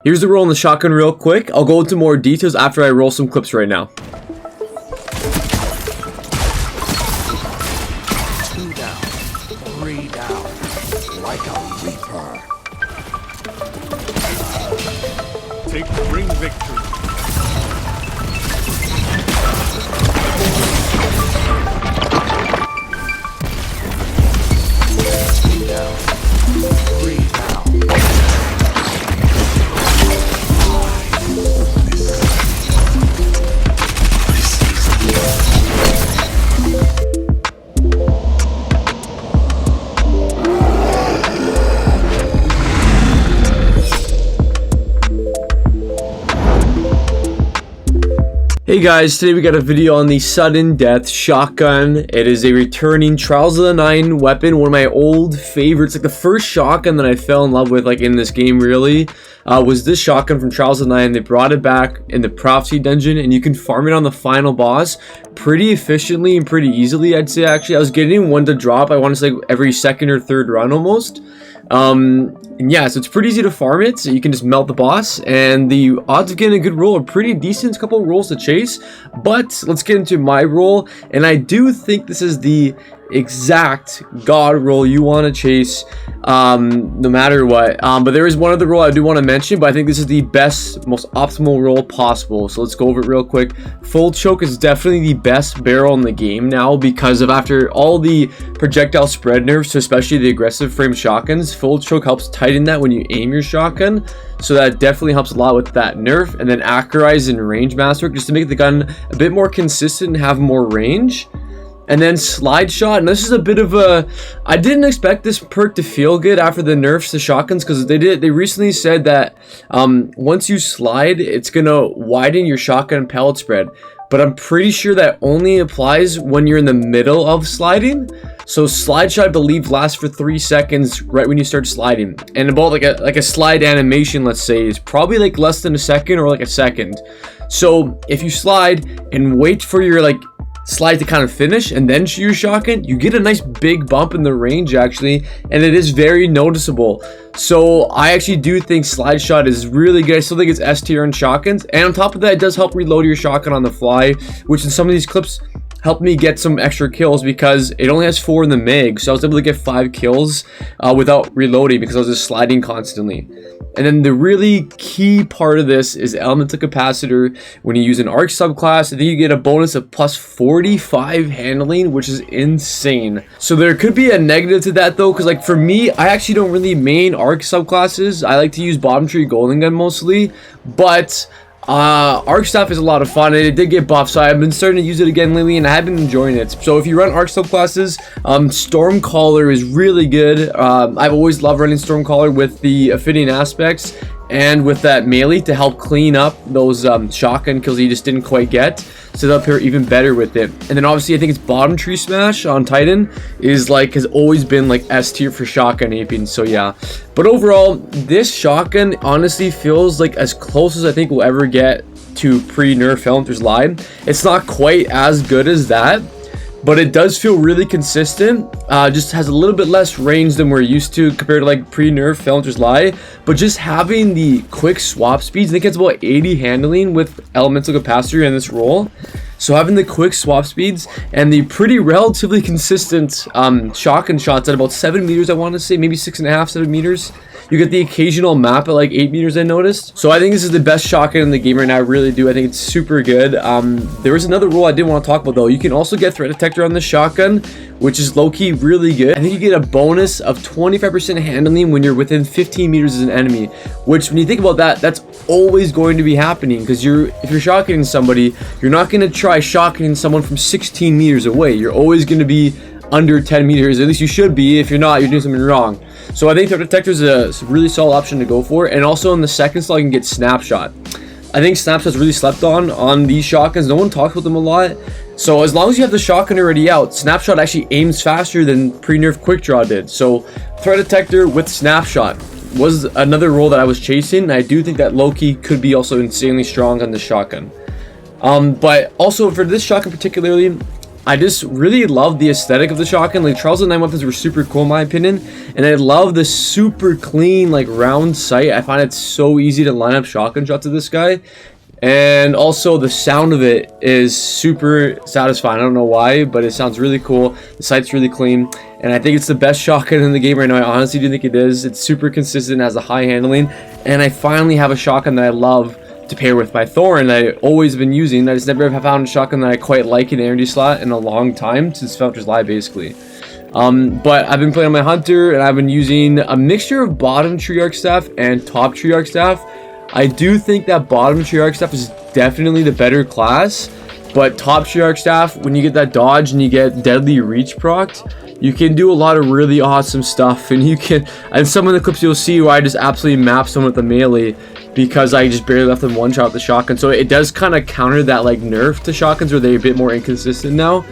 Here's the roll on the shotgun real quick. I'll go into more details after I roll some clips right now. 2 down, 3 down, like a reaper. Take the ring victory. Hey guys, today we got a video on the sudden death shotgun. It is a returning Trials of the 9 weapon, one of my old favorites. Like the first shotgun that I fell in love with like in this game really was this shotgun from Trials of the 9. They brought it back in the prophecy dungeon and you can farm it on the final boss pretty efficiently and pretty easily, I'd say. Actually, I was getting one to drop, I want to say every second or third run almost. And yeah, so it's pretty easy to farm it, so you can just melt the boss, and the odds of getting a good roll are pretty decent. A couple of rolls to chase, but let's get into my roll. And I do think this is the exact god roll you want to chase, no matter what. But there is one other roll I do want to mention, but I think this is the best, most optimal roll possible. So let's go over it real quick. Full choke is definitely the best barrel in the game now, because of after all the projectile spread nerfs, so especially the aggressive frame shotguns, full choke helps tighten that when you aim your shotgun. So that definitely helps a lot with that nerf. And then accurize and range master just to make the gun a bit more consistent and have more range. And then slide shot, and this is a bit of a, I didn't expect this perk to feel good after the nerfs to shotguns, because they recently said that once you slide, it's gonna widen your shotgun pellet spread. But I'm pretty sure that only applies when you're in the middle of sliding. So slide shot, I believe, lasts for 3 seconds right when you start sliding, and about like a slide animation, let's say, is probably like less than a second or like a second. So if you slide and wait for your slide to kind of finish and then shoot your shotgun, you get a nice big bump in the range actually, and it is very noticeable. So I actually do think slide shot is really good. I still think it's S tier in shotguns, and on top of that, it does help reload your shotgun on the fly, which in some of these clips helped me get some extra kills because it only has 4 in the mag, so I was able to get 5 kills without reloading because I was just sliding constantly. And then the really key part of this is elemental capacitor. When you use an arc subclass, I think you get a bonus of plus 45 handling, which is insane. So there could be a negative to that though, because like for me, I actually don't really main arc subclasses. I like to use bottom tree golden gun mostly, but arc staff is a lot of fun, and it did get buffed, so I've been starting to use it again lately, and I have been enjoying it. So if you run arc subclasses, Stormcaller is really good. I've always loved running Stormcaller with the fitting aspects and with that melee to help clean up those shotgun kills you just didn't quite get. So up here even better with it. And then obviously I think it's bottom tree smash on Titan is has always been like S tier for shotgun aping. So yeah, but overall this shotgun honestly feels like as close as I think we'll ever get to pre-nerf Elementor's Lie. It's not quite as good as that, but it does feel really consistent. Just has a little bit less range than we're used to compared to like pre-nerf Elementor's Lie. But just having the quick swap speeds, I think it's about 80 handling with elemental capacitor in this roll. So having the quick swap speeds and the pretty relatively consistent shotgun shots at about 7 meters, I want to say, maybe 6.5, 7 meters. You get the occasional map at like 8 meters, I noticed. So I think this is the best shotgun in the game right now. I really do. I think it's super good. There was another rule I didn't want to talk about though. You can also get threat detector on the shotgun, which is low-key really good. I think you get a bonus of 25% handling when you're within 15 meters as an enemy, which when you think about that, that's always going to be happening, because if you're shotgunning somebody, you're not going to try shotgunning someone from 16 meters away. You're always going to be under 10 meters. At least you should be. If you're not, you're doing something wrong. So I think threat detector is a really solid option to go for. And also in the second slot, you can get snapshot. I think snapshot's really slept on these shotguns. No one talks about them a lot. So as long as you have the shotgun already out, snapshot actually aims faster than pre-nerf quick draw did. So threat detector with snapshot was another role that I was chasing, and I do think that low-key could be also insanely strong on the shotgun. But also for this shotgun particularly, I just really love the aesthetic of the shotgun. Like, Charles the 9 weapons were super cool in my opinion, and I love the super clean, like, round sight. I find it so easy to line up shotgun shots of this guy, and also the sound of it is super satisfying. I don't know why, but it sounds really cool. The sight's really clean, and I think it's the best shotgun in the game right now. I honestly do think it is. It's super consistent, has a high handling, and I finally have a shotgun that I love to pair with my Thorn that I've always been using. I just never have found a shotgun that I quite like in energy slot in a long time, since Founders Live basically. But I've been playing on my Hunter, and I've been using a mixture of bottom tree arc staff and top tree arc staff. I do think that bottom tree arc staff is definitely the better class, but top tree arc staff, when you get that dodge and you get deadly reach procced, you can do a lot of really awesome stuff. And you can, and some of the clips you'll see where I just absolutely map someone with the melee because I just barely left them one shot with the shotgun. So it does kind of counter that like nerf to shotguns where they're a bit more inconsistent now.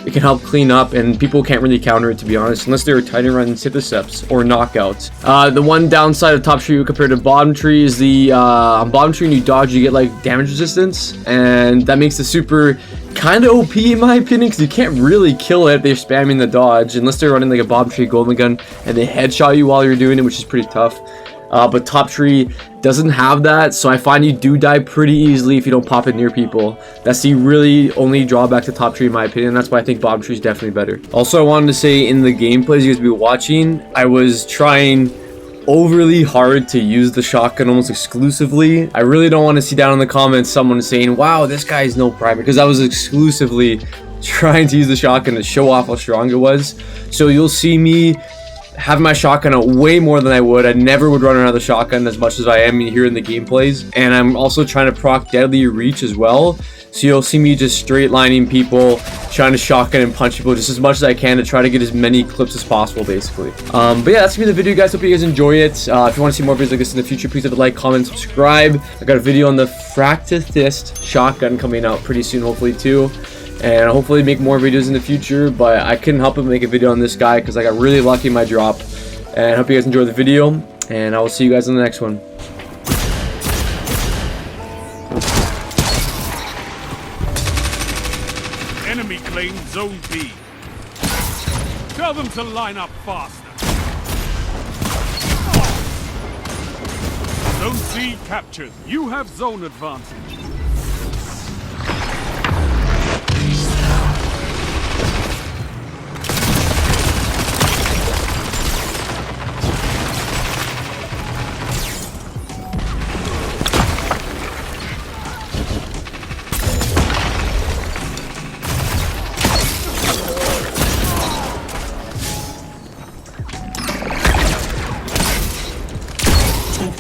It can help clean up, and people can't really counter it, to be honest, unless they're Titan Run Intercepts or Knockouts. The one downside of top tree compared to bottom tree is the on bottom tree when you dodge, you get like damage resistance, and that makes the super kind of OP in my opinion, because you can't really kill it if they're spamming the dodge, unless they're running like a bottom tree golden gun and they headshot you while you're doing it, which is pretty tough. But top tree doesn't have that, so I find you do die pretty easily if you don't pop it near people. That's the really only drawback to top tree in my opinion. That's why I think bottom tree is definitely better. Also, I wanted to say in the gameplays you guys be watching, I was trying overly hard to use the shotgun almost exclusively. I really don't want to see down in the comments someone saying, wow, this guy's no primer, because I was exclusively trying to use the shotgun to show off how strong it was. So you'll see me have my shotgun out way more than I would. I never would run around the shotgun as much as I am here in the gameplays, and I'm also trying to proc deadly reach as well. So you'll see me just straight lining people, trying to shotgun and punch people just as much as I can to try to get as many clips as possible, basically. But yeah, that's gonna be the video, guys. Hope you guys enjoy it. If you want to see more videos like this in the future, please hit the like, comment, subscribe. I got a video on the Fractithist shotgun coming out pretty soon, hopefully too. And hopefully make more videos in the future, but I couldn't help but make a video on this guy because I got really lucky in my drop. And I hope you guys enjoyed the video, and I will see you guys in the next one. Enemy claim Zone B. Tell them to line up faster. Zone C captured. You have zone advantage.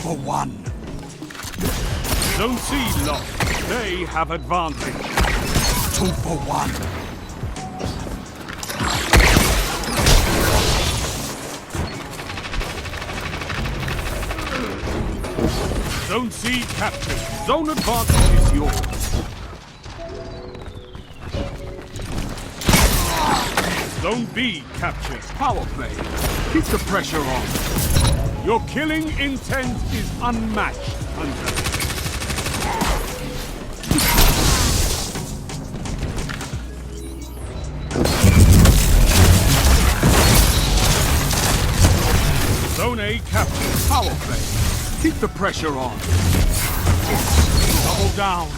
For one. Zone C lost. They have advantage. 2 for 1. Zone C captured. Zone advantage is yours. Zone B captured. Power play. Keep the pressure on. Your killing intent is unmatched, Hunter. Zone A captured. Power play. Keep the pressure on. Double down.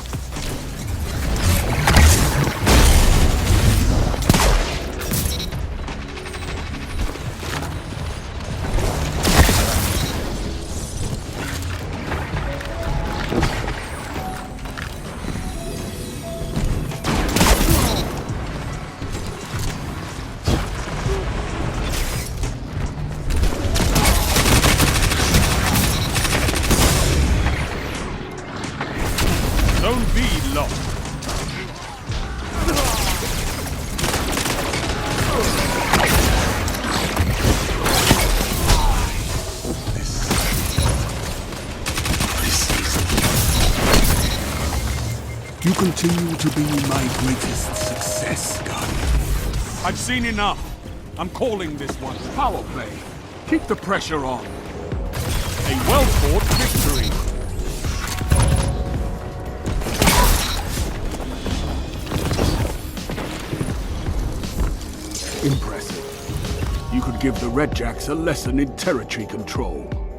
Zone B lost. You continue to be my greatest success, Guardian. I've seen enough. I'm calling this one power play. Keep the pressure on. A well-fought victory. give the Redjacks a lesson in territory control.